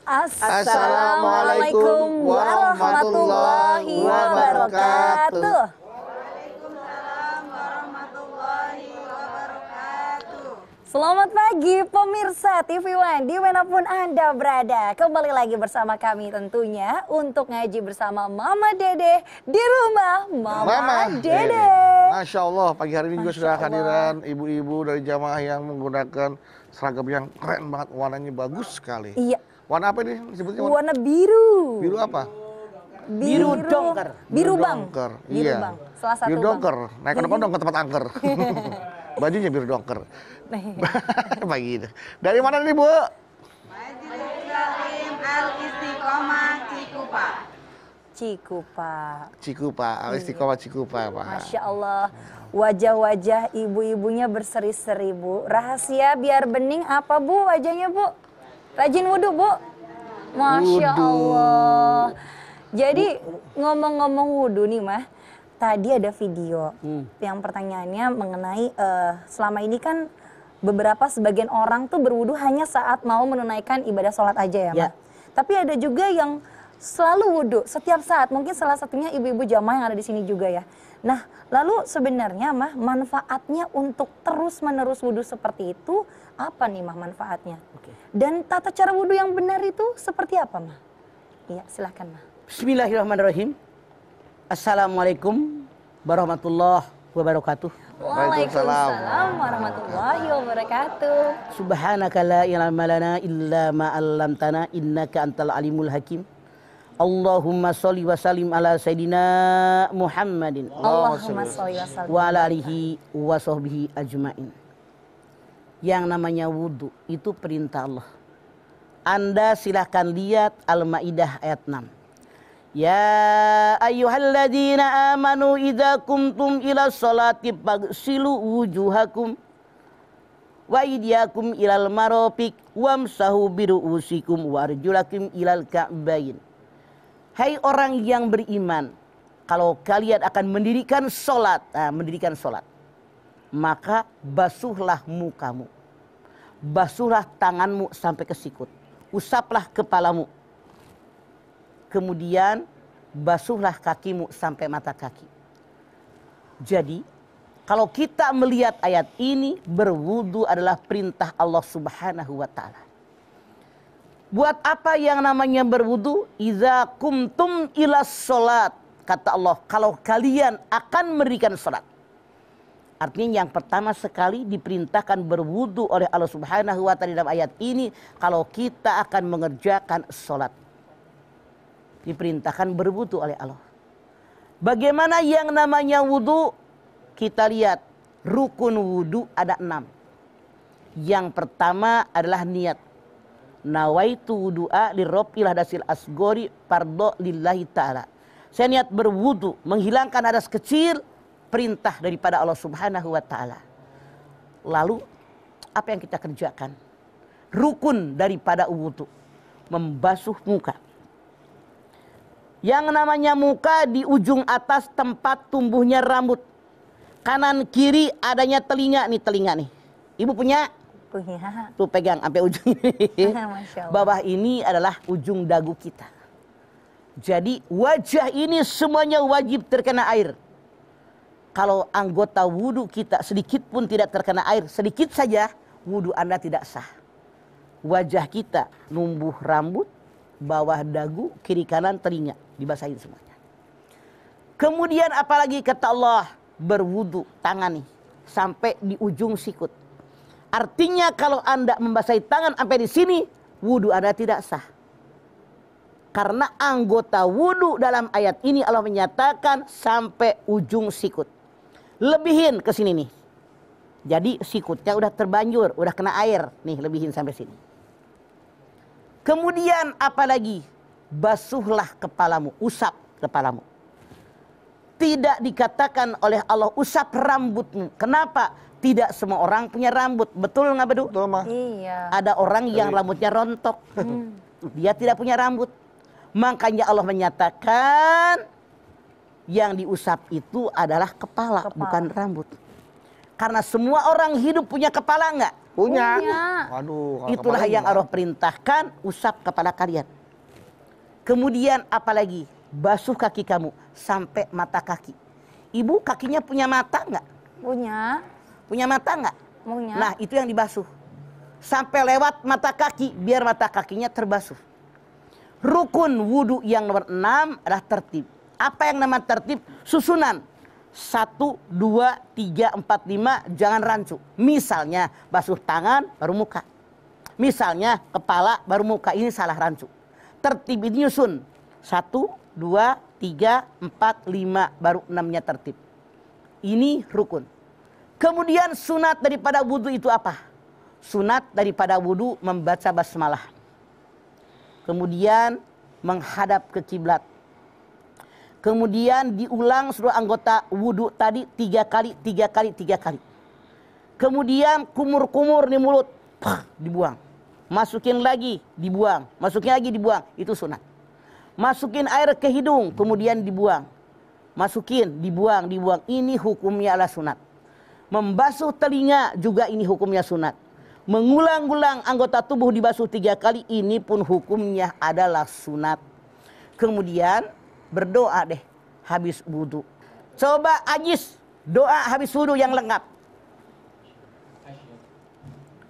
Assalamualaikum warahmatullahi wabarakatuh. Waalaikumsalam warahmatullahi wabarakatuh. Selamat pagi pemirsa TV One dimanapun Anda berada. Kembali lagi bersama kami tentunya untuk ngaji bersama Mama Dede di rumah Mama Dede. Masya Allah, pagi hari ini juga sudah kehadiran ibu-ibu dari jamaah yang menggunakan seragam yang keren banget, warnanya bagus sekali. Iya. Warna apa ini disebutnya? Warna biru. Biru apa? Biru dongker. Biru bang. Dongker. Biru Iya. bang. Salah satu biru dongker. bang. Naik ke tempat angker. Bajunya biru dongker. Pagi itu. Dari mana nih Bu? Majelis Salim Al Istiqomah Cikupa. Cikupa. Al-Istiqomah Cikupa, Pak. Masya Allah. Wajah-wajah ibu-ibunya berseri-seri Bu. Rahasia biar bening apa Bu wajahnya Bu? Rajin wudhu Bu. Masya Allah. Jadi ngomong-ngomong wudhu nih Mah, tadi ada video yang pertanyaannya mengenai selama ini kan beberapa sebagian orang tuh berwudhu hanya saat mau menunaikan ibadah sholat aja ya Mah. Tapi ada juga yang selalu wudhu setiap saat, mungkin salah satunya ibu-ibu jamaah yang ada di sini juga ya. Nah, lalu sebenarnya Mah manfaatnya untuk terus-menerus wudhu seperti itu apa nih Mah manfaatnya? Dan tata cara wudhu yang benar itu seperti apa Mah? Iya, silahkan Mah. Bismillahirrahmanirrahim. Assalamualaikum warahmatullahi wabarakatuh. Waalaikumsalam warahmatullahi wabarakatuh. Subhanaka la ilma lana illa ma 'allamtana innaka antal alimul hakim. Allahumma sholli wa sallim ala sayidina Muhammadin Allahumma sholli wa sallim wa ala alihi wa sahbihi ajmain. Yang namanya wudhu itu perintah Allah. Anda silahkan lihat Al-Maidah ayat 6. Ya ayyuhalladzina amanu idza kumtum ila sholati faghsilu wujuhakum wa aydiyakum ilal marafiq wamsahu biru'usikum warjulakum ilal ka'bayn. Hai orang yang beriman, kalau kalian akan mendirikan sholat, maka basuhlah mukamu, basuhlah tanganmu sampai ke sikut, usaplah kepalamu, kemudian basuhlah kakimu sampai mata kaki. Jadi, kalau kita melihat ayat ini, berwudu adalah perintah Allah Subhanahu wa Ta'ala. Buat apa yang namanya berwudu? Iza kumtum ilas sholat. Kata Allah, kalau kalian akan mendirikan sholat. Artinya yang pertama sekali diperintahkan berwudu oleh Allah Subhanahu wa Ta'ala dalam ayat ini. Kalau kita akan mengerjakan sholat. Diperintahkan berwudu oleh Allah. Bagaimana yang namanya wudu? Kita lihat rukun wudu ada 6. Yang pertama adalah niat. Nawaitu wudu'a lirrabbil hadasil asgori fardo lillahi ta'ala. Saya niat berwudu menghilangkan hadas kecil, perintah daripada Allah Subhanahu wa Ta'ala. Lalu apa yang kita kerjakan? Rukun daripada wudu, membasuh muka. Yang namanya muka di ujung atas tempat tumbuhnya rambut. Kanan kiri adanya telinga, nih telinga nih. Ibu punya? Punya. Tuh pegang sampai ujung ini. Masya Allah. Bawah ini adalah ujung dagu kita. Jadi wajah ini semuanya wajib terkena air. Kalau anggota wudu kita sedikit pun tidak terkena air, sedikit saja, wudu Anda tidak sah. Wajah kita numbuh rambut, bawah dagu, kiri kanan telinga, dibasahin semuanya. Kemudian apalagi kata Allah, berwudu tangan nih sampai di ujung sikut. Artinya kalau Anda membasahi tangan sampai di sini, wudu Anda tidak sah. Karena anggota wudu dalam ayat ini Allah menyatakan sampai ujung sikut. Lebihin ke sini nih. Jadi sikutnya udah terbanjur, udah kena air. Nih lebihin sampai sini. Kemudian apalagi? Basuhlah kepalamu, usap kepalamu. Tidak dikatakan oleh Allah usap rambutmu. Kenapa? Tidak semua orang punya rambut. Betul nggak Bedu? Betul Mah. Iya. Ada orang yang rambutnya rontok. Dia tidak punya rambut. Makanya Allah menyatakan yang diusap itu adalah kepala, bukan rambut. Karena semua orang hidup punya kepala nggak? Punya. Punya. Waduh. kalau Itulah kepala yang gimana? Allah perintahkan, usap kepala kalian. Kemudian apalagi? Basuh kaki kamu sampai mata kaki. Ibu kakinya punya mata nggak? Punya. Punya mata nggak? Punya. Nah itu yang dibasuh. Sampai lewat mata kaki, biar mata kakinya terbasuh. Rukun wudhu yang nomor 6 adalah tertib. Apa yang nama tertib? Susunan. 1, 2, 3, 4, 5, jangan rancu. Misalnya basuh tangan baru muka. Misalnya kepala baru muka, ini salah rancu. Tertib ini nyusun. 1, 2, 3, 4, 5, baru 6-nya tertib. Ini rukun. Kemudian sunat daripada wudhu itu apa? Sunat daripada wudhu membaca basmalah. Kemudian menghadap ke kiblat. Kemudian diulang seluruh anggota wudhu tadi 3 kali, 3 kali, 3 kali. Kemudian kumur-kumur di mulut, dibuang. Masukin lagi, dibuang. Masukin lagi, dibuang. Itu sunat. Masukin air ke hidung, kemudian dibuang. Masukin, dibuang, dibuang. Ini hukumnya adalah sunat. Membasuh telinga juga ini hukumnya sunat. Mengulang-ulang anggota tubuh dibasuh 3 kali, ini pun hukumnya adalah sunat. Kemudian berdoa deh habis wudhu. Coba Ajis doa habis wudhu yang lengkap.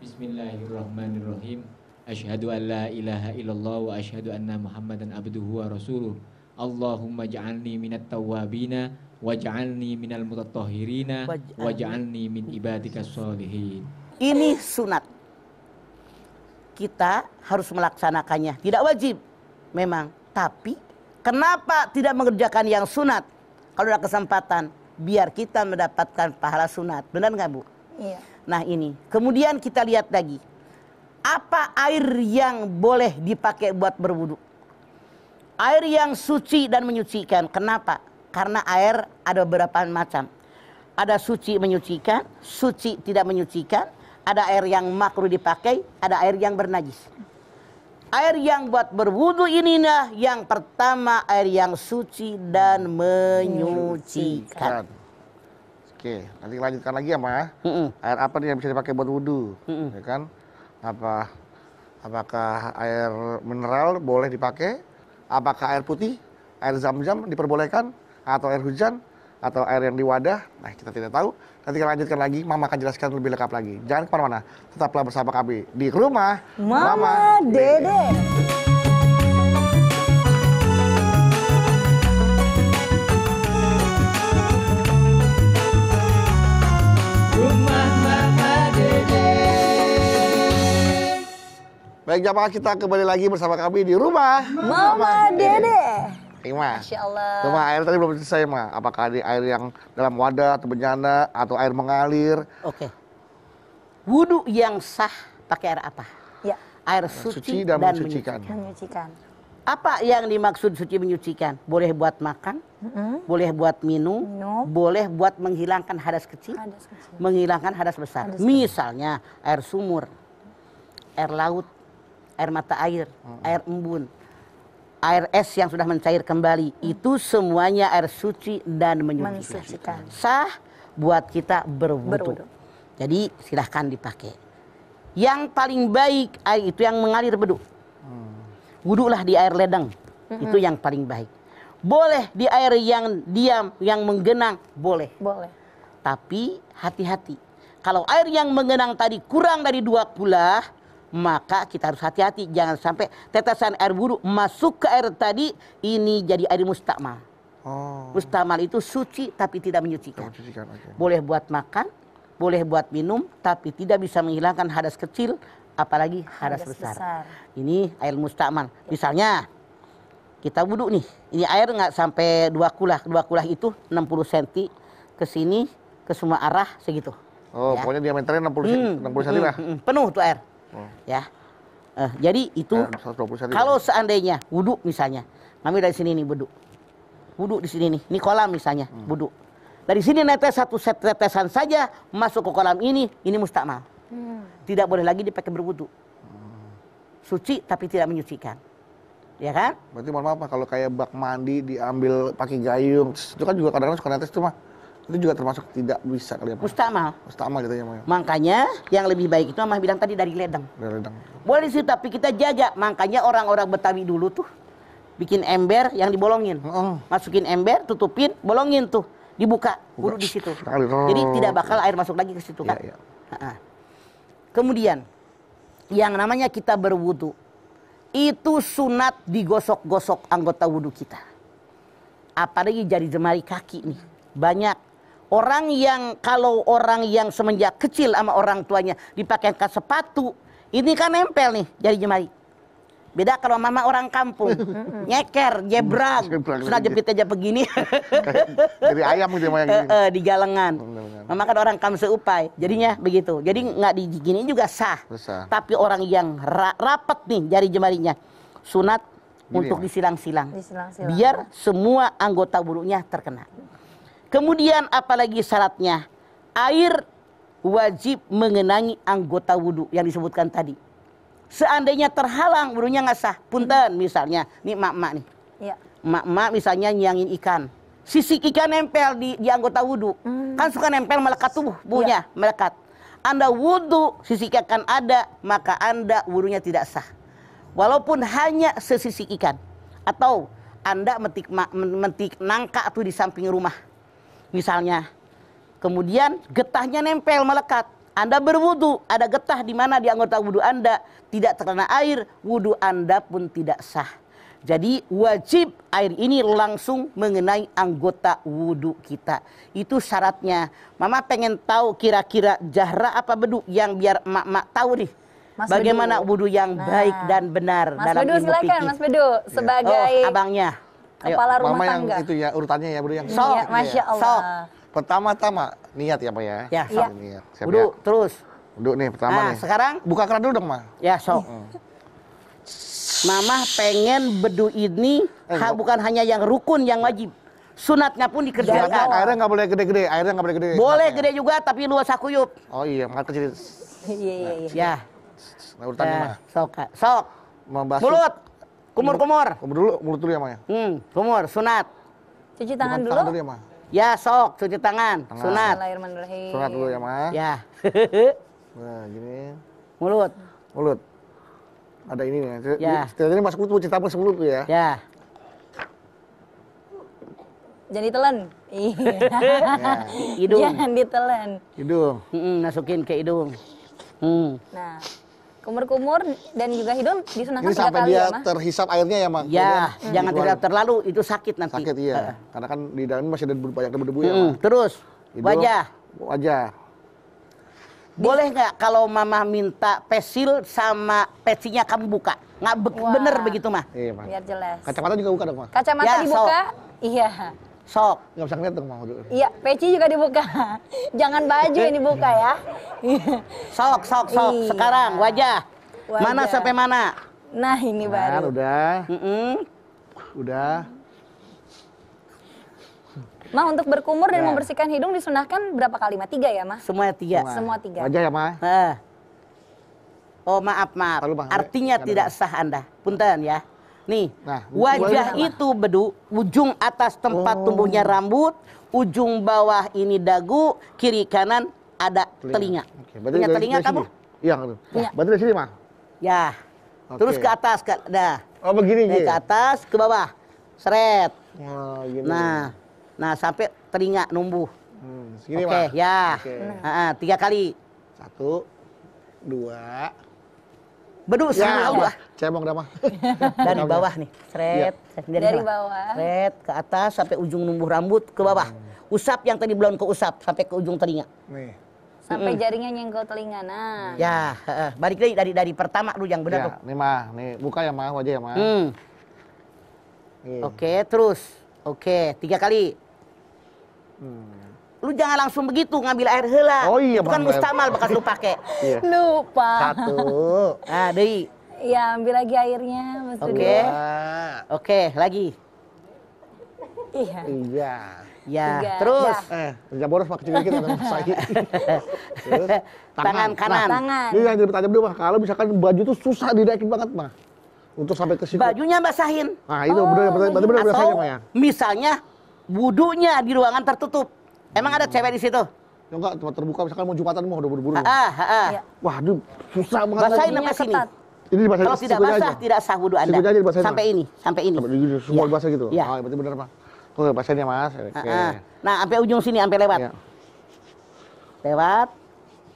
Bismillahirrahmanirrahim. Asyhadu an la ilaha illallah wa asyhadu anna Muhammadan abduhu wa rasuluh. Allahumma ja'alni minat tawwabina waj'alni minal mutatahhirina waj'alni min ibadikas sholihin. Ini sunat. Kita harus melaksanakannya. Tidak wajib memang, tapi kenapa tidak mengerjakan yang sunat? Kalau ada kesempatan, biar kita mendapatkan pahala sunat. Benar nggak, Bu? Iya. Nah ini. Kemudian kita lihat lagi. Apa air yang boleh dipakai buat berwudu? Air yang suci dan menyucikan. Kenapa? Karena air ada beberapa macam. Ada suci menyucikan, suci tidak menyucikan. Ada air yang makruh dipakai, ada air yang bernajis. Air yang buat berwudu inilah yang pertama air yang suci dan menyucikan. Oke, nanti lanjutkan lagi ya, Ma. Air apa nih yang bisa dipakai buat wudhu? Ya kan? Apakah air mineral boleh dipakai? Apakah air putih, air zam-zam diperbolehkan? Atau air hujan? Atau air yang di wadah? Nah, kita tidak tahu. Nanti kita lanjutkan lagi, Mama akan jelaskan lebih lengkap lagi. Jangan kemana-mana, tetaplah bersama kami di Rumah Mama Dede. Rumah Mama Dede. Baik, jamaah, kita kembali lagi bersama kami di Rumah Mama Dede. Ma. Masya Allah. Cuma air tadi belum selesai, Ma. Apakah di air yang dalam wadah atau bencana atau air mengalir? Oke. Wudu yang sah pakai air apa? Ya, Air suci, Suci dan dan menyucikan. menyucikan. menyucikan. Apa yang dimaksud suci menyucikan? Boleh buat makan, boleh buat minum, Minum. boleh buat menghilangkan hadas kecil, Hadas kecil. menghilangkan hadas besar. Hadas Misalnya air sumur, air laut, air mata air, air embun, air es yang sudah mencair kembali. Itu semuanya air suci dan menyucikan. Mensucikan. Sah buat kita berwudu. Berwudu. Jadi silahkan dipakai. Yang paling baik air itu yang mengalir bedu. Wudulah di air ledeng. Itu yang paling baik. Boleh di air yang diam, yang menggenang, boleh. Boleh. Tapi hati-hati. Kalau air yang menggenang tadi kurang dari 2 kulah, maka kita harus hati-hati. Jangan sampai tetesan air wudu masuk ke air tadi, ini jadi air mustakmal. Oh. Mustakmal itu suci tapi tidak menyucikan. Mencucikan, oke. Boleh buat makan, boleh buat minum, tapi tidak bisa menghilangkan hadas kecil, apalagi hadas besar. Ini air mustakmal. Misalnya kita wudhu nih, ini air nggak sampai 2 kulah. 2 kulah itu 60 cm ke sini, ke semua arah segitu. Oh, Ya. pokoknya diameternya 60 cm lah. Penuh tuh air. Ya. Jadi itu 120 cm. kalau seandainya wudhu misalnya, kami dari sini nih wudhu. Wudhu di sini nih, ini kolam misalnya, wudhu. Dari sini netes satu set tetesan saja masuk ke kolam ini mustakmal. Tidak boleh lagi dipakai berwudhu. Suci tapi tidak menyucikan. Ya kan? Berarti mohon maaf, Pak, kalau kayak bak mandi diambil pakai gayung, itu kan juga kadang-kadang suka netes tuh, Mah. Itu juga termasuk tidak bisa kali ya, Pak? Mustamal. Mustamal gitu ya, Maya. Makanya yang lebih baik itu Mama bilang tadi dari ledeng. Dari ledeng. Boleh sih tapi kita jaga. Makanya orang-orang Betawi dulu tuh bikin ember yang dibolongin. Masukin ember, tutupin, bolongin tuh. Dibuka, wudhu di situ. Jadi tidak bakal air masuk lagi ke situ kan. Iya, iya. Kemudian yang namanya kita berwudhu itu sunat digosok-gosok anggota wudhu kita. Apalagi jari jemari kaki nih. Banyak orang yang semenjak kecil sama orang tuanya dipakaikan sepatu, ini kan nempel nih jari jemari. Beda kalau mama orang kampung, nyeker, jebrang, sudah jepit aja begini. Dari ayam gitu ya, gini. Di galengan. Mama kan orang kampung seupai, jadinya begitu. Jadi nggak digini juga sah. Tapi orang yang rapat nih jari jemarinya, sunat gini untuk disilang-silang. Biar semua anggota wudhunya terkena. Kemudian apalagi syaratnya, air wajib mengenangi anggota wudhu yang disebutkan tadi. Seandainya terhalang wudhunya nggak sah, punten misalnya, nih mak-mak nih, mak-mak misalnya nyangin ikan, sisik ikan nempel di anggota wudhu, kan suka nempel melekat tubuhnya, melekat. Anda wudhu, sisik ikan ada, maka Anda wudhunya tidak sah. Walaupun hanya sesisik ikan, atau Anda metik nangka tuh di samping rumah. Misalnya, kemudian getahnya nempel melekat. Anda berwudu, ada getah di mana di anggota wudu Anda tidak terkena air, wudu Anda pun tidak sah. Jadi wajib air ini langsung mengenai anggota wudu kita. Itu syaratnya. Mama pengen tahu kira-kira Zahra apa Bedu yang biar mak tahu nih. Mas bagaimana wudu yang baik dan benar dalam ilmu fikih. Mas Bedu silakan, Mas Bedu sebagai abangnya. Kepala rumah Mama tangga. yang itu ya urutannya ya, Bro, yang Sok, Masya Allah. Sok. Pertama-tama niat ya, Pak ya. Ya, sok. Niat. Siap, Wudu ya. terus. Wudu nih pertama nih. Sekarang buka keran dulu dong, Ma. Ya, sok. Mama pengen bedu ini bukan hanya yang rukun, yang wajib. Sunatnya pun dikerjakan. Airnya nggak boleh gede-gede, airnya nggak boleh gede. Boleh gede juga, tapi luas sakuyup. Oh iya, nggak kecil. Iya. Ya. Nah, urutannya mah. Sok. Mulut. Kumur. Mulut dulu ya, Ma ya. Kumur, sunat. Cuci tangan dulu. Tangan dulu ya, Ma. Ya, sok, cuci tangan. Sunat. Bismillahirrahmanirrahim. Sunat dulu ya, Ma. Ya. Nah, gini. Mulut. Ada ini nih. Ya. Ini masuk mulut, cuci tangan mulut tuh ya. Ya. Jangan ditelan. Iya. Hidung. Jangan ditelan. Hidung. Masukin ke hidung. Nah, kumur-kumur dan juga hidung disunahkan Ini 3 sampai kali dia ya, Ma? terhisap airnya ya, Ma. Ya, jangan tidak terlalu, itu sakit nanti. Sakit iya. Karena kan di dalam masih ada banyak debu-debu ya, Ma. Terus, Hidung, wajah. Boleh nggak kalau Mama minta pensil sama pensinya kamu buka? Nggak bener begitu, mah? Iya, Ma. Biar jelas. Kacamata juga buka dong, Ma. Kacamata Ya, dibuka? Iya. Sok. Nggak bisa ngeliat dong, Ma. Iya, peci juga dibuka. Jangan baju yang dibuka ya. Sok. Iya. Sekarang wajah. Mana sampai mana? Nah, ini baru. Udah. Ma, untuk berkumur dan membersihkan hidung disunahkan berapa kali, Ma? 3 ya, Ma? Semuanya 3. Semua 3. Wajah ya, Ma. Oh, maaf. Artinya tidak sah Anda. Punten ya. Nih, wajah itu Bedu, ujung atas tempat tumbuhnya rambut, ujung bawah ini dagu, kiri kanan ada telinga. Punya telinga kamu? Iya. Berarti dari sini, Ma. Ya. Terus ke atas, Oh, begini ke atas, ke bawah. Seret. Oh, gini. Nah, sampai telinga numbuh. Segini, Oke, Ma. ya. 3 kali. 1, 2. Bedu semua. Cemong dah, Ma. Dari bawah nih. Seret. Dari bawah. Seret ke atas sampai ujung numbuh rambut ke bawah. Usap yang tadi belum ke usap sampai ke ujung telinga. Nih. Sampai jaringnya nyenggol telinga. Nah. Ya, balik lagi dari pertama lu yang benar tuh. Nih, Ma. Nih, buka ya, Ma. Wajah ya, Ma. Oke, terus. Oke, 3 kali. Lu jangan langsung begitu ngambil air heula. Oh iya, itu kan mustamal bekas lu pakai. Iya. Lupa. 1. Deui. Ya, ambil lagi airnya, Mas Bedu. Oke, lagi. Iya. Ya, 3. terus. Jangan boros, Pak. Kecil dikit ada saya. Terus, tangan kanan. Tangan. Ini yang bertanya dulu, Ma. Kalau misalkan baju tuh susah dinaikin banget, Ma. Untuk sampai ke situ. Bajunya basahin. Nah, itu benar Atau Ma ya. misalnya wudunya di ruangan tertutup. Emang ada cewek di situ? Ya enggak, tempat terbuka misalkan mau Jumatan mau udah buru-buru. Iya. Waduh, susah banget. Basahin Ininya sampai sini. ketat. Ini dibasahin Kalau tidak sikunya basah aja. tidak sah wudu Anda. Sikunya aja dibasahin, Sampai Mas. ini, sampai ini. Sampai di semua Iya. basah gitu. Iya. Ah, berarti benar, Pak. Oke, basahin ya, Mas. Oke. Nah, sampai ujung sini, sampai lewat. Iya. Lewat.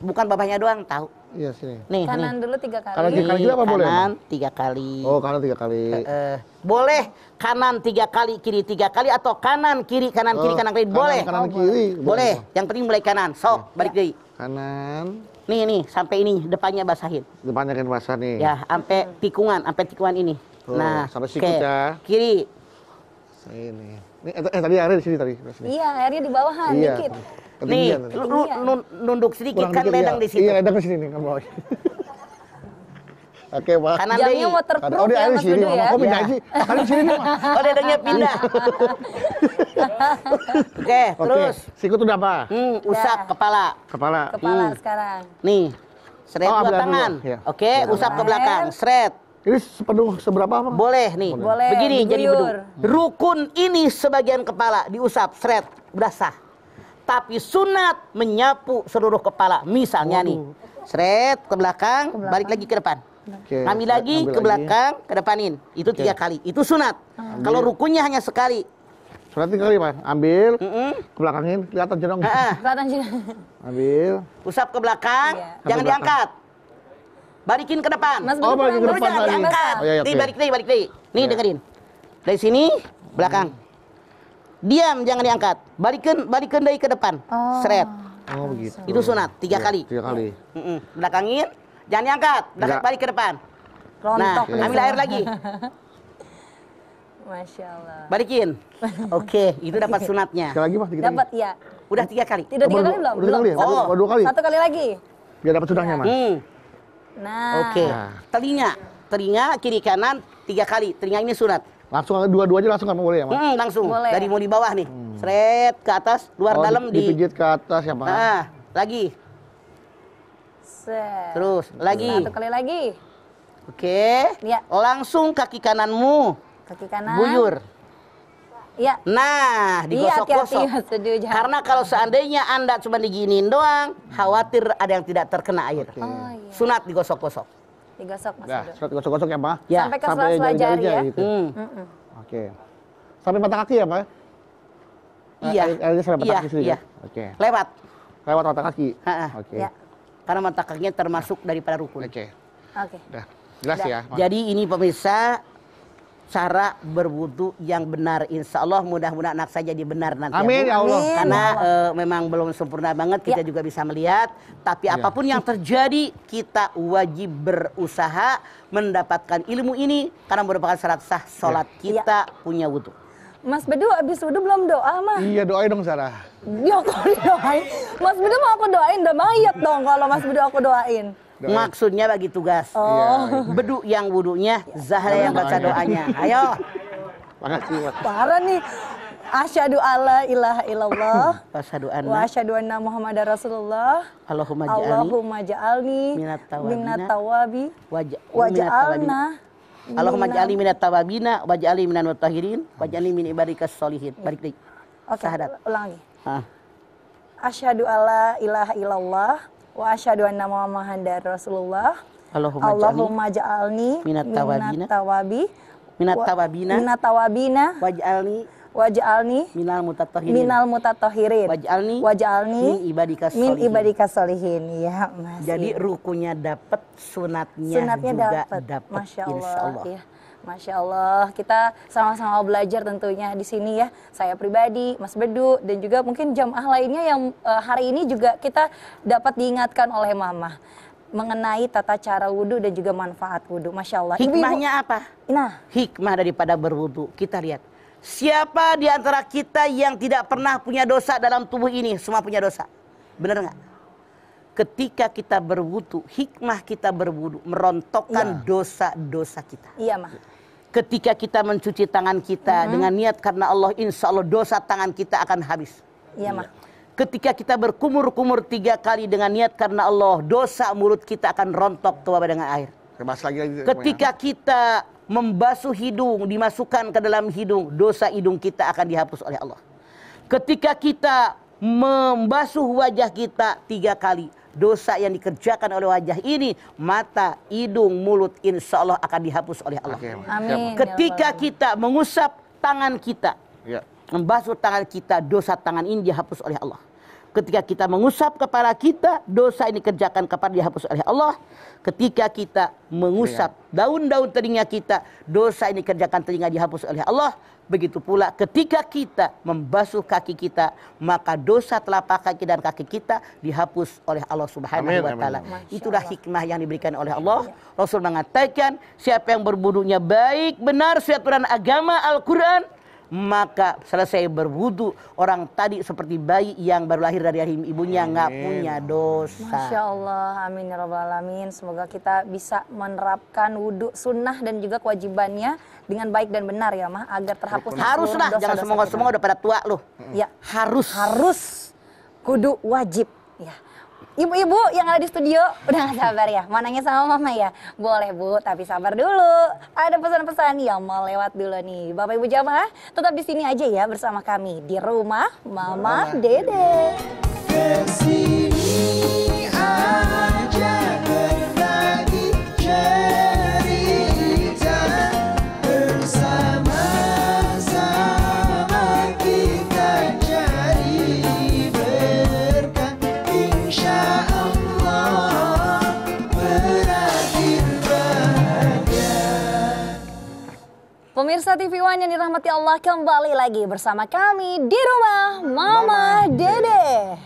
Bukan babahnya doang, tahu. Iya, sini. Nih, Kanan nih. dulu 3 kali. Kanan kiri. Kanan kiri apa boleh, Kanan 3 kali. Oh, kanan 3 kali. Boleh kanan 3 kali, kiri 3 kali, atau kanan kiri, kanan kiri, kanan kiri. Boleh. Kanan kiri. Boleh. Yang penting mulai kanan. Sok, balik deui. Kanan. Nih, sampai ini depannya basahin. Depannya kan basah nih. Ya, sampai tikungan ini. Tuh, Nah, sampai oke. sikut ya. Kiri. Ini. Nih, tadi airnya di sini tadi. Sini. Iya, airnya di bawahan Iya. dikit. Nih, Ketinggian tadi. lu nunduk sedikit Kurang kan dikit, ledang iya. di situ. Iya, ledang di sini nih kan bawah. Oke, Pak. Kanan Jamnya deui. waterproof Oh, di ya air di Mas sini, Bedu Mama. ya. Kok pindah Iya. sih? Kan di sini nih, Mas. Oh, ledangnya pindah. Oke, Oke, terus. sikut udah apa? Usap kepala. Kepala. Kepala sekarang. Nih, seret Oh, 2 ambil tangan. dulu, ya. Oke, usap ke belakang, seret. Ini sepenuh seberapa, Pak? Boleh nih. Boleh, Begini jadi diguyur. beduk. Rukun ini sebagian kepala diusap, seret, udah sah. Tapi sunat menyapu seluruh kepala. Misalnya nih, seret ke belakang, balik lagi ke depan. Oke, Ngambil lagi ambil ke lagi. belakang, ke depanin. Itu 3 kali. Itu sunat. Kalau rukunnya hanya sekali. Surat 3 kali, Pak. Ambil, ke belakangin, kelihatan jenong. Kelihatan sih. Ambil. Usap ke belakang, Iya. jangan Ke belakang. diangkat. Balikin ke depan. Mas Oh, Bedu balikin ke kurang depan Jangan lagi. diangkat. Oh, iya, iya, Nih, oke. balik deh. Nih, Iya. dengerin. Dari sini, belakang. Diam, jangan diangkat. Balikin dari ke depan. Seret. Oh, begitu. Itu sunat, 3 kali. 3 kali. Belakangin, jangan diangkat. Enggak. Balik ke depan. Rontok. Nah, nih ambil semua. air lagi. Masya Allah. Balikin. Oke, itu dapat sunatnya. Sekali lagi, Pak. Dikit Dapat lagi. ya. Udah 3 kali. Tidak 3 kali belum? Udah 3 kali ya? Oh. Baru 2 kali. 1 kali lagi. Biar dapat sudahnya, Mas. Nah. Oke. Nah. Telinga kiri kanan 3 kali. Telinga ini sunat. Langsung dua-duanya langsung kan boleh ya, Mas? Langsung. Boleh. Dari mau di bawah nih. Seret ke atas, luar Oh, dalam di. dipijit ke atas ya, Pak. Nah, lagi. Set. Terus lagi. 1 kali lagi. Oke. Ya. Langsung kaki kananmu Kaki kanan. buyur. Iya. Nah, Iya, hati-hati, digosok-gosok. Mas Bedu, jangan. Karena kalau seandainya Anda cuma diginiin doang, khawatir ada yang tidak terkena air. Oh iya. Sunat digosok-gosok. Digosok Mas Nah, Bedu. surat gosok-gosok ya, Pak? Ya. Sampai ke sela-sela jari jari-jarinya ya. gitu. Oke. Sampai mata kaki ya, Pak? Iya. Airnya sampai mata Iya, kaki sini iya. ya? Oke. Lewat. Lewat mata kaki. Ha-ha. Oke. Ya. Karena mata kakinya termasuk daripada rukun. Oke. Oke. Udah. Jelas ya, Mas? Jadi ini pemirsa cara berwudu yang benar. Insya Allah mudah-mudahan anak saya jadi benar nanti. Amin, Bu. ya Allah. Amin. Karena memang belum sempurna banget, kita juga bisa melihat. Tapi apapun yang terjadi, kita wajib berusaha mendapatkan ilmu ini. Karena merupakan syarat sah sholat kita punya wudu. Mas Bedu abis wudu belum doa mah? Iya, doain dong, Sarah. Ya kok doain? Mas Bedu mau aku doain, udah mayat dong kalau Mas Bedu aku doain. Doain. Maksudnya bagi tugas. Oh. Bedu yang wudunya, Zahra yang baca doanya. Ayo. Makasih, Mas. Parah nih. Asyhadu alla ilaha illallah Asyhadu wa anna asyhadu anna Muhammadar Rasulullah. Allahumma ja'alni Allahumma ja'alni minat tawabina minat tawabi wa waj'alna Allahumma ja'alni minat tawabina wa ja'alni minal mutahhirin wa ja'alni min ibadikas sholihin. Balik lagi. Oke, Syahadat. ulang lagi. Ah. Asyhadu alla ilaha illallah wa asyhadu anna Muhammadar Rasulullah. Allahumma ja'alni minat tawabina. tawabi Minat tawabina minat tawabina waj'alni waj'alni minal mutatahhirin minal mutatahhirin waj'alni waj'alni min ibadikas min sholihin. ibadikas solihin. Ya, Mas. Jadi Iya. rukunya dapat, sunatnya Sunatnya juga dapat. dapat. Masya Allah. Insyaallah. Ya. Masya Allah, kita sama-sama belajar tentunya di sini ya. Saya pribadi, Mas Bedu, dan juga mungkin jamaah lainnya yang hari ini juga kita dapat diingatkan oleh Mama mengenai tata cara wudhu dan juga manfaat wudhu. Masya Allah. Hikmahnya apa? Nah, Hikmah daripada berwudu. Kita lihat. Siapa di antara kita yang tidak pernah punya dosa dalam tubuh ini? Semua punya dosa. Benar nggak? Ketika kita berwudu, hikmah kita berwudu merontokkan dosa-dosa kita. iya mah. Ketika kita mencuci tangan kita dengan niat karena Allah, insya Allah dosa tangan kita akan habis. Iya mah. Ketika kita berkumur-kumur 3 kali dengan niat karena Allah, dosa mulut kita akan rontok ke bawah dengan air. Bahas lagi. Ketika kita membasuh hidung, dimasukkan ke dalam hidung, dosa hidung kita akan dihapus oleh Allah. Ketika kita membasuh wajah kita 3 kali. Dosa yang dikerjakan oleh wajah ini, mata, hidung, mulut, insya Allah akan dihapus oleh Allah. Oke, Amin. Ketika kita mengusap tangan kita, Ya. membasuh tangan kita, dosa tangan ini dihapus oleh Allah. Ketika kita mengusap kepala kita, dosa ini kerjakan kepala dihapus oleh Allah. Ketika kita mengusap daun-daun telinga kita, dosa ini kerjakan telinga dihapus oleh Allah. Begitu pula ketika kita membasuh kaki kita, maka dosa telapak kaki dan kaki kita dihapus oleh Allah Subhanahu wa taala. Itulah hikmah yang diberikan oleh Allah. Rasul mengatakan, siapa yang berwudunya baik benar sesuai aturan agama Al-Qur'an, maka selesai berwudu, orang tadi seperti bayi yang baru lahir dari rahim ibunya, nggak punya dosa. Masya Allah, amin ya rabbal alamin. Semoga kita bisa menerapkan wudhu sunnah dan juga kewajibannya dengan baik dan benar ya mah, agar terhapus Haruslah, jangan semua udah pada tua loh. Ya, Harus. kudu wajib. Ya. Ibu-ibu yang ada di studio udah gak sabar ya, mau nanya sama mama ya? Boleh Bu, tapi sabar dulu. Ada pesan-pesan yang mau lewat dulu nih. Bapak Ibu jamaah, tetap di sini aja ya bersama kami di rumah Mama Dede. Kesini aja berbagi cerita, bersama-sama kita cari berkah, insya Allah berakhir bahagia. Pemirsa TV One yang dirahmati Allah, kembali lagi bersama kami di rumah Mama Dede.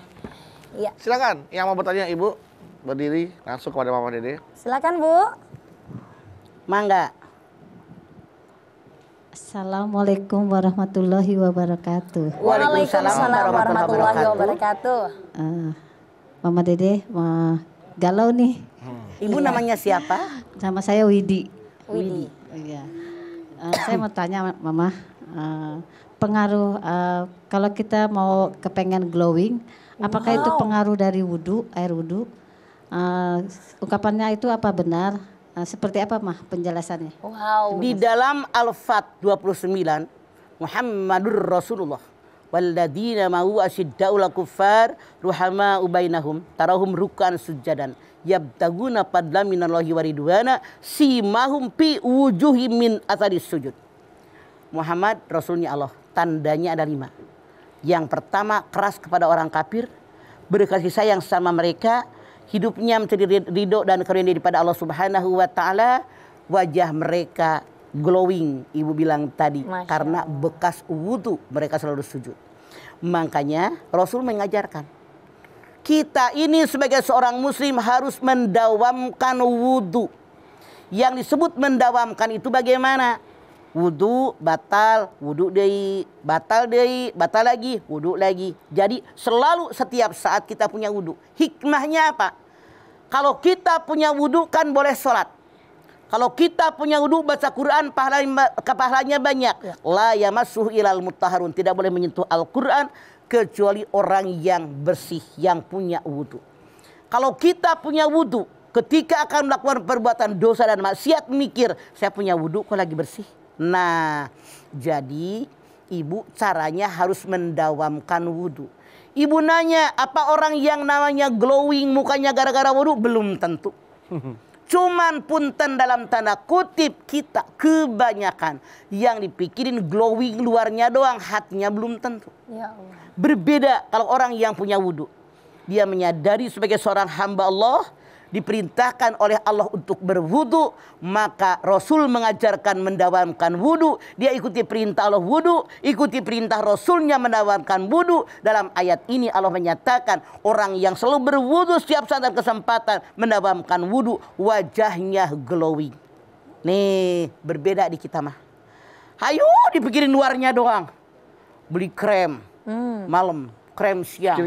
Ya, Silakan yang mau bertanya Ibu berdiri langsung kepada Mama Dede. silakan Bu. Mangga. Assalamualaikum warahmatullahi wabarakatuh. Waalaikumsalam warahmatullahi wabarakatuh. Mama Dede, galau nih. Ibu namanya siapa? Sama saya Widi. Widi. Iya. Saya mau tanya Mama, pengaruh kalau kita mau kepengen glowing, apakah itu pengaruh dari wudhu, air wudhu? Ungkapannya itu apa benar? Seperti apa mah penjelasannya? Wow. Di dalam Al-Fat 29, Muhammadur Rasulullah walladzina ma'u asyidda'ul kuffar ruhama'u bainahum tarahum ruk'an sujadan yabtaguna fadlan minallahi wa ridwana simahum fi wujuhim min atharis sujud. Muhammad Rasulnya Allah, tandanya ada 5. Yang pertama, keras kepada orang kafir, berkasih sayang sama mereka, hidupnya mencari ridho dan karunia daripada Allah Subhanahu wa taala, wajah mereka glowing, Ibu bilang tadi, karena bekas wudu mereka selalu sujud. Makanya Rasul mengajarkan kita ini sebagai seorang muslim harus mendawamkan wudu. Yang disebut mendawamkan itu bagaimana? Wudu batal, wudu deui, batal deui, batal lagi, wudu lagi. Jadi selalu setiap saat kita punya wudu. Hikmahnya apa? Kalau kita punya wudu kan boleh sholat. Kalau kita punya wudu baca Quran pahalanya banyak. La yamassuhu ilal mutahharun, tidak boleh menyentuh Al-Quran kecuali orang yang bersih, yang punya wudu. Kalau kita punya wudu, ketika akan melakukan perbuatan dosa dan maksiat, mikir, saya punya wudu kok lagi bersih. Nah, jadi Ibu caranya harus mendawamkan wudu. Ibu nanya, apa orang yang namanya glowing mukanya gara-gara wudu? Belum tentu. Cuman punten dalam tanda kutip kita kebanyakan yang dipikirin glowing luarnya doang, hatinya belum tentu. Ya Allah. Berbeda kalau orang yang punya wudu. Dia menyadari sebagai seorang hamba Allah, diperintahkan oleh Allah untuk berwudu, maka Rasul mengajarkan mendawamkan wudu. Dia ikuti perintah Allah wudu, ikuti perintah Rasulnya mendawamkan wudu. Dalam ayat ini Allah menyatakan orang yang selalu berwudu setiap saat dan kesempatan mendawamkan wudu, wajahnya glowing. Nih berbeda di kita mah. Hayo dipikirin luarnya doang. Beli krem malam, krem siang,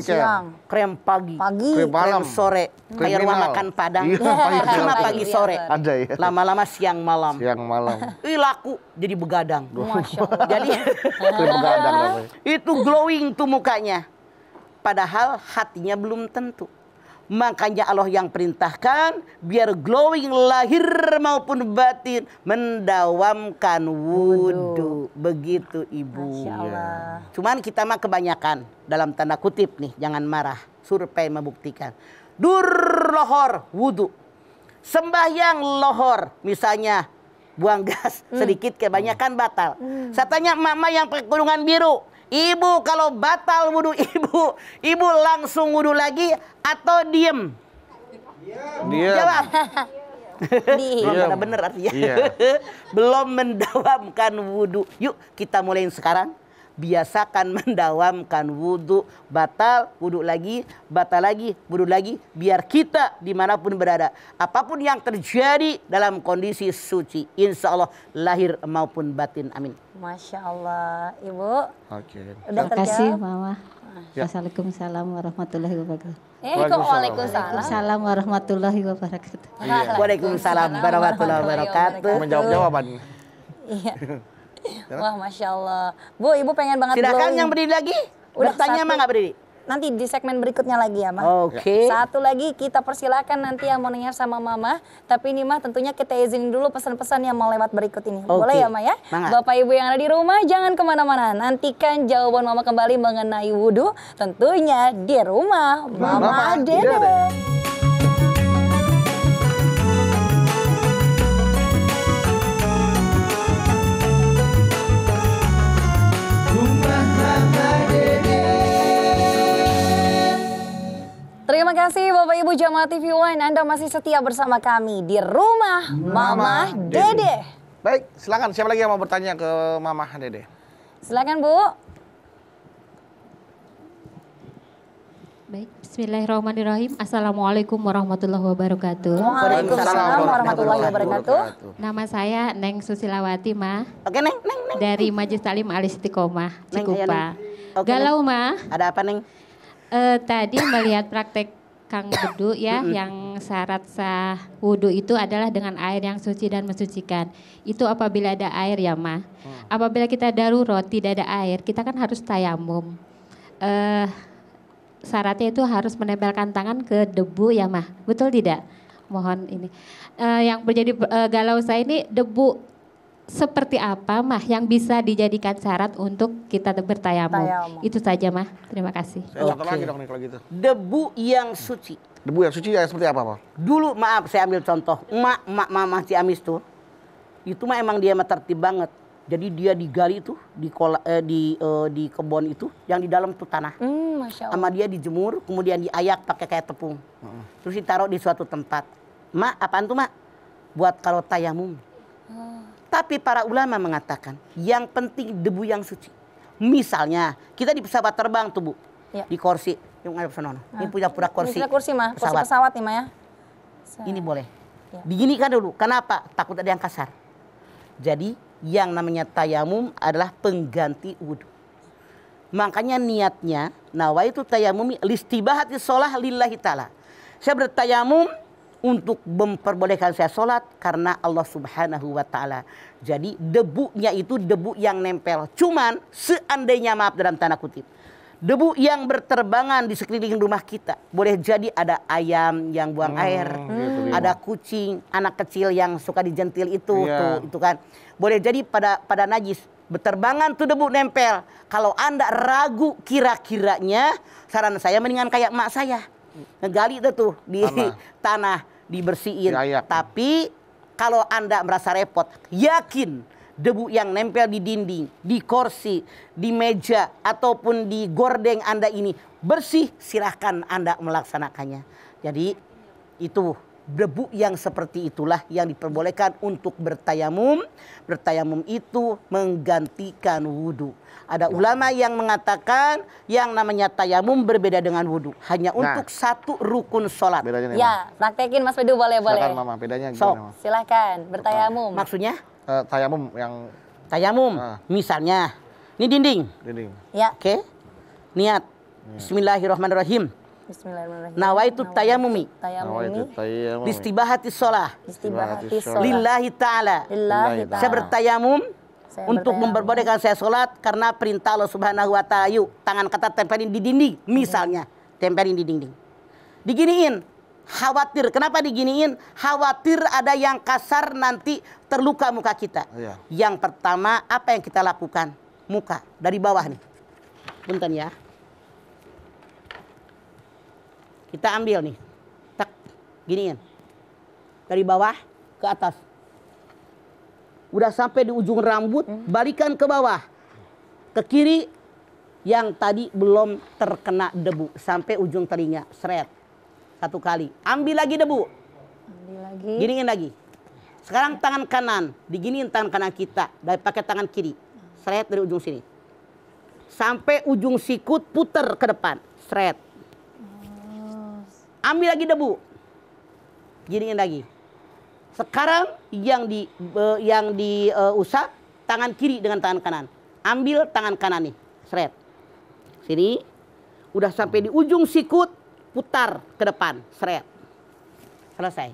krem pagi, krem malam, sore, kayak rumah makan Padang, cuma pagi sore, ada ya. lama-lama siang malam, laku jadi begadang. Jadi begadang namanya. Itu glowing tuh mukanya, padahal hatinya belum tentu. Makanya Allah yang perintahkan biar glowing lahir maupun batin, mendawamkan wudu. Begitu Ibu. Masya Allah. Cuman kita mah kebanyakan dalam tanda kutip nih, jangan marah. Survei membuktikan. Lohor wudu. Sembahyang lohor, misalnya buang gas sedikit kebanyakan batal. Saya tanya mama yang pakai kerudungan biru, Ibu kalau batal wudu ibu langsung wudu lagi atau diem? Dia Jawab. Di. Belum bener artinya. Iya. Belum mendawamkan wudu. Yuk kita mulai sekarang. Biasakan mendawamkan wudu. Batal, wudu lagi, batal lagi, wudu lagi. Biar kita dimanapun berada, apapun yang terjadi dalam kondisi suci, insya Allah lahir maupun batin. Amin. Masya Allah. Ibu, Oke. udah Terima kasih terjawab? Mama. Ya. Assalamualaikum warahmatullahi wabarakatuh. Kok waalaikumsalam? Waalaikumsalam warahmatullahi wabarakatuh. Waalaikumsalam warahmatullahi wabarakatuh. Menjawab jawaban. Iya. Wah, Masya Allah. Bu, Ibu pengen banget Silakan glowing. yang berdiri lagi. Udah Bertanya satu. mah nggak berdiri. Nanti di segmen berikutnya lagi ya, Mah. Oke. Satu lagi kita persilakan nanti yang mau nanya sama Mama. Tapi ini Mah tentunya kita izin dulu pesan-pesan yang mau lewat berikut ini. Oke. Boleh ya, Mah ya? Semangat. Bapak Ibu yang ada di rumah jangan kemana-mana. Nantikan jawaban Mama kembali mengenai wudhu. Tentunya di rumah Mama Dede. Terima kasih Bapak Ibu Jamaah TV One, Anda masih setia bersama kami di rumah Mama Dede. Baik, silakan. Siapa lagi yang mau bertanya ke Mama Dede? Silakan Bu. Baik, bismillahirrahmanirrahim. Assalamualaikum warahmatullahi wabarakatuh. Waalaikumsalam warahmatullahi wabarakatuh. Nama saya Neng Susilawati, Ma. Oke Neng. Dari Majelis Talim Al Istiqomah, Neng, Cikupa. iya, Neng. Oke, Galau, Ma. Ada apa Neng? Tadi melihat praktek Kang Bedu ya, yang syarat sah wudhu itu adalah dengan air yang suci dan mensucikan. Itu apabila ada air ya, Ma. Apabila kita darurat tidak ada air, kita kan harus tayamum. Syaratnya itu harus menempelkan tangan ke debu ya, Mah. Betul tidak? Mohon ini. Yang menjadi galau saya ini, debu seperti apa, Mah, yang bisa dijadikan syarat untuk kita bertayamum? Tayamum. Itu saja, Mah. Terima kasih. Saya contoh lagi dong nih kalau gitu. Debu yang suci. Debu yang suci ya seperti apa, Pak? Dulu maaf saya ambil contoh. Mama Ciamis tuh. Itu mah emang dia mah tertib banget. Jadi dia digali tuh di kebun itu yang di dalam tuh tanah. Masya Allah. Sama dia dijemur, kemudian diayak pakai kayak tepung. Terus ditaruh di suatu tempat. Mak, apaan tuh, Mak? Buat kalau tayamum. Tapi para ulama mengatakan yang penting debu yang suci. Misalnya kita di pesawat terbang tuh Bu, Ya. di kursi. Ini punya pura kursi. Ini kursi Mah, kursi pesawat nih Mah ya. Ini boleh. Ya. Diginikan dulu. Kenapa? Takut ada yang kasar. Jadi yang namanya tayamum adalah pengganti wudhu. Makanya niatnya nawaitu tayamumi listibahati sholah lillahi ta'ala. Saya bertayamum untuk memperbolehkan saya sholat karena Allah subhanahu wa ta'ala. Jadi debunya itu debu yang nempel. Cuman seandainya, maaf dalam tanda kutip, debu yang berterbangan di sekeliling rumah kita. Boleh jadi ada ayam yang buang air, ada kucing, anak kecil yang suka dijentil itu, itu kan. Boleh jadi pada najis. Berterbangan tuh debu nempel. Kalau Anda ragu kira-kiranya, saran saya mendingan kayak emak saya. Ngegali itu tuh di tanah dibersihin. Tapi kalau Anda merasa repot, yakin debu yang nempel di dinding, di kursi, di meja, ataupun di gordeng Anda ini bersih, silahkan Anda melaksanakannya. Jadi itu debu yang seperti itulah yang diperbolehkan untuk bertayamum. Bertayamum itu menggantikan wudhu. Ada ulama yang mengatakan yang namanya tayamum berbeda dengan wudhu. Hanya untuk satu rukun sholat. Bedanya nih, Ya, praktekin Mas Bedu boleh-boleh. Silakan Mama, bedanya gimana, Mama? Silakan, bertayamum. Maksudnya? Tayamum yang... Tayamum, misalnya, ini dinding. Dinding. Ya. Oke, niat. Bismillahirrahmanirrahim. Bismillahirrahmanirrahim. Nawaitu tayamumi. Tayamumi. Listibahati sholah. Istibahati sholat. Lillahi ta'ala. Lillahi ta'ala. Saya bertayamum untuk bertayamum. memperbolehkan saya sholat karena perintah Allah subhanahu wa ta'ala. Yuk, tangan kata tempelin di dinding. Misalnya, tempelin di dinding. Diginiin. Khawatir. Kenapa diginiin? Khawatir ada yang kasar nanti terluka muka kita. Iya. Yang pertama, apa yang kita lakukan? Muka. Dari bawah nih. Punten ya. Kita ambil nih. Tak. Giniin. Dari bawah ke atas. Udah sampai di ujung rambut, balikan ke bawah. Ke kiri, yang tadi belum terkena debu. Sampai ujung telinga. Seret. 1 kali. Ambil lagi debu. Ambil lagi. Giniin lagi. Sekarang tangan kanan. Diginiin tangan kanan kita. Dari pakai tangan kiri. Seret dari ujung sini. Sampai ujung sikut puter ke depan. Seret. Ambil lagi debu. Giniin lagi. Sekarang yang diusap tangan kiri dengan tangan kanan. Ambil tangan kanan nih. Seret. Sini. Udah sampai di ujung sikut. Putar ke depan, seret. Selesai.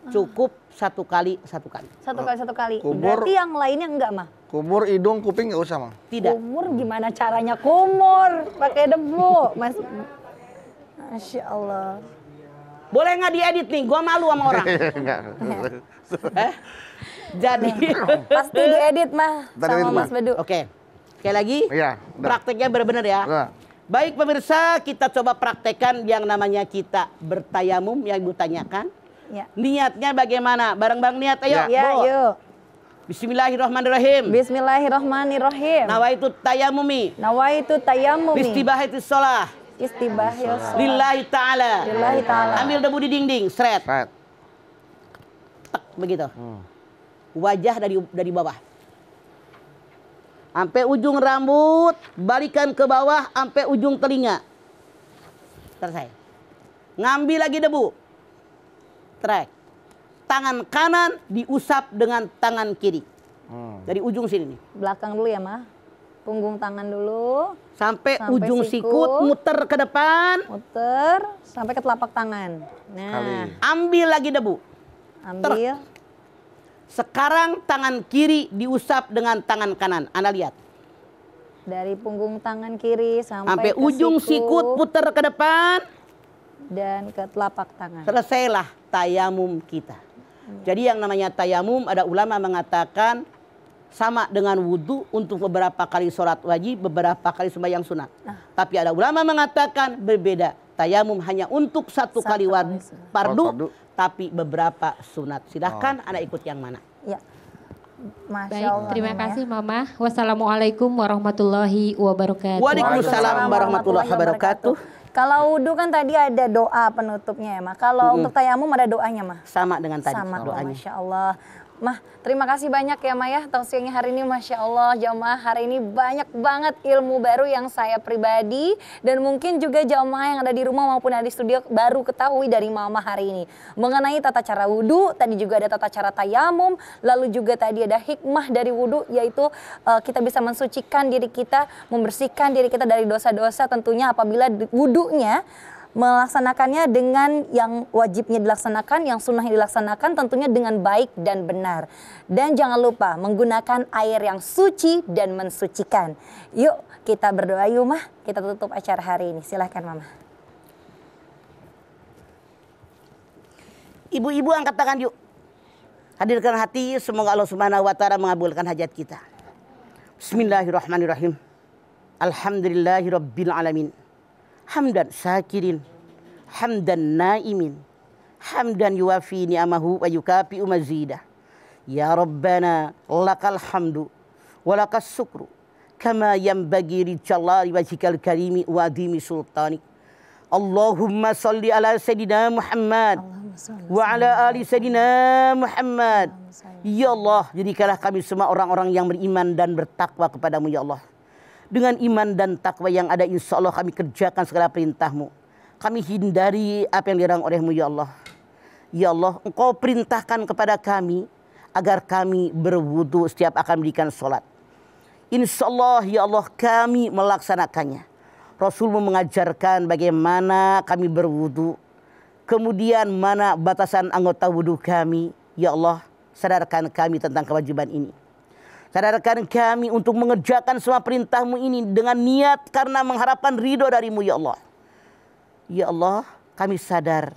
Cukup 1 kali, 1 kali. 1 kali. Kumur. Berarti yang lainnya enggak, mah? Kumur, hidung, kuping nggak usah, Mang. Tidak. Kumur gimana caranya kumur? Pakai debu, Mas. Masya Allah. Boleh nggak diedit nih? Gua malu sama orang. Enggak. Jadi. Pasti diedit, mah. Ntar Sama diedit, Mas Mah. Bedu. Oke. Sekali lagi. Iya, udah. Prakteknya benar-benar ya. Udah. Baik pemirsa, kita coba praktekkan yang namanya kita bertayamum yang Ibu tanyakan. Ya. Niatnya bagaimana? Bareng-bareng niat, ayo. Ya, Bu. yuk. Bismillahirrahmanirrahim. Bismillahirrahmanirrahim. Nawaitu tayamumi. Nawaitu tayammumi. Bistibahatis sholah. Istibahil sholat. Lillahi ta'ala. Lillahi ta'ala. Ambil debu di dinding, seret. Seret. Tak, begitu. Wajah dari bawah. Sampai ujung rambut, balikan ke bawah sampai ujung telinga. Selesai. Ngambil lagi debu. Trek. Tangan kanan diusap dengan tangan kiri. Dari ujung sini nih. Belakang dulu ya, mah. Punggung tangan dulu. Sampai Sampai ujung sikut, muter ke depan. Muter sampai ke telapak tangan. Nah, Ambil lagi debu. ambil. Sekarang tangan kiri diusap dengan tangan kanan. Anda lihat. Dari punggung tangan kiri Sampai sampai ke ujung sikut, puter ke depan. dan ke telapak tangan. Selesailah tayamum kita. Jadi yang namanya tayamum, ada ulama mengatakan sama dengan wudhu untuk beberapa kali sholat wajib, beberapa kali sembahyang sunat. Tapi ada ulama mengatakan berbeda. Tayamum hanya untuk satu kali fardu, tapi beberapa sunat. Silahkan Anda ikut yang mana. Ya. Masya Baik, Allah. terima kasih Mama. Wassalamualaikum warahmatullahi wabarakatuh. Waalaikumsalam warahmatullahi wabarakatuh. Kalau wudhu kan tadi ada doa penutupnya ya, Mah. Kalau untuk tayamum ada doanya, Mah. Sama dengan tadi Sama, doanya. Masya Allah. Mah, terima kasih banyak ya, Mah, ya. Tausiahnya hari ini, Masya Allah. Jamaah hari ini banyak banget ilmu baru yang saya pribadi. Dan mungkin juga jamaah yang ada di rumah maupun ada di studio baru ketahui dari Mama hari ini. Mengenai tata cara wudhu, tadi juga ada tata cara tayamum. Lalu juga tadi ada hikmah dari wudhu, yaitu kita bisa mensucikan diri kita, membersihkan diri kita dari dosa-dosa tentunya apabila wudhunya melaksanakannya dengan yang wajibnya dilaksanakan, yang sunnahnya dilaksanakan tentunya dengan baik dan benar. Dan jangan lupa menggunakan air yang suci dan mensucikan. Yuk kita berdoa yuk, Mah. Kita tutup acara hari ini. Silahkan, Mama. Ibu-ibu angkat tangan yuk. Hadirkan hati, semoga Allah Subhanahu wa taala mengabulkan hajat kita. Bismillahirrahmanirrahim. Alhamdulillahirabbil alamin. Hamdan syakirin, hamdan naimin, hamdan yuwafi ni'amahu wa yukafi'u mazidah. Ya Rabbana lakal hamdu wa lakas syukru kama yanbaghi li jalali wajhikal karimi wa adhimi sultanik. Allahumma salli ala sayyidina Muhammad wa ala ali sayyidina Muhammad. Ya Allah, jadikanlah kami semua orang-orang yang beriman dan bertakwa kepadamu ya Allah. Dengan iman dan takwa yang ada, insya Allah kami kerjakan segala perintah-Mu. Kami hindari apa yang dilarang oleh-Mu ya Allah. Ya Allah, Engkau perintahkan kepada kami agar kami berwudu setiap akan mendirikan sholat. Insya Allah ya Allah kami melaksanakannya. Rasul-Mu mengajarkan bagaimana kami berwudu. Kemudian mana batasan anggota wudu kami. Ya Allah, sadarkan kami tentang kewajiban ini. Sadarkan kami untuk mengerjakan semua perintah-Mu ini dengan niat karena mengharapkan ridho dari-Mu ya Allah. Ya Allah, kami sadar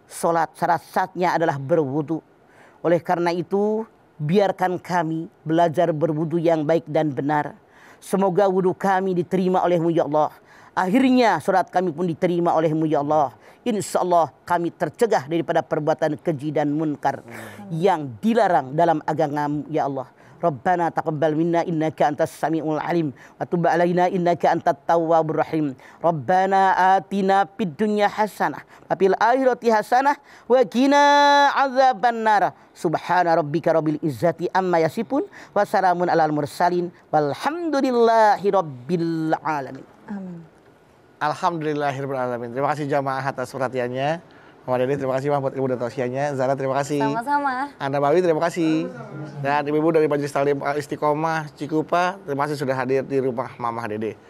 sholat syarat-syaratnya adalah berwudu. Oleh karena itu, biarkan kami belajar berwudu yang baik dan benar. Semoga wudu kami diterima oleh-Mu ya Allah. Akhirnya sholat kami pun diterima oleh-Mu ya Allah. Insya Allah kami tercegah daripada perbuatan keji dan munkar yang dilarang dalam agama-Mu ya Allah. Rabbana taqabbal minna innaka antas samiul alim wa tub alaina innaka antat tawwabur rahim. Rabbana atina fid dunya hasanah wa fil akhirati hasanah wa qina adzabannar. Subhana rabbika rabbil izzati amma yasifun wa salamun alal mursalin walhamdulillahi rabbil alamin. Amin. Alhamdulillahirabbil alamin. Terima kasih jamaah atas perhatiannya. Mama Dede terima kasih buat ilmu dan tausiahnya. Zara terima kasih. Sama-sama. Anda Bawi terima kasih. Dan ibu-ibu dari Majelis Taklim Istiqomah Cikupa terima kasih sudah hadir di rumah Mama Dede.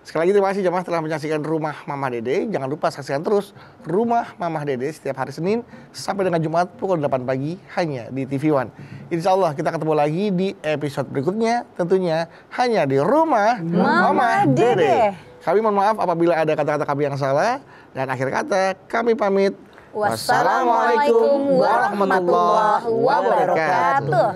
Sekali lagi terima kasih jamaah telah menyaksikan Rumah Mama Dede. Jangan lupa saksikan terus Rumah Mama Dede setiap hari Senin sampai dengan Jumat pukul 8 pagi hanya di TV One. Insya Allah kita ketemu lagi di episode berikutnya, tentunya hanya di Rumah Mama Dede. Kami mohon maaf apabila ada kata-kata kami yang salah. Dan akhir kata kami pamit. Wassalamualaikum warahmatullahi wabarakatuh.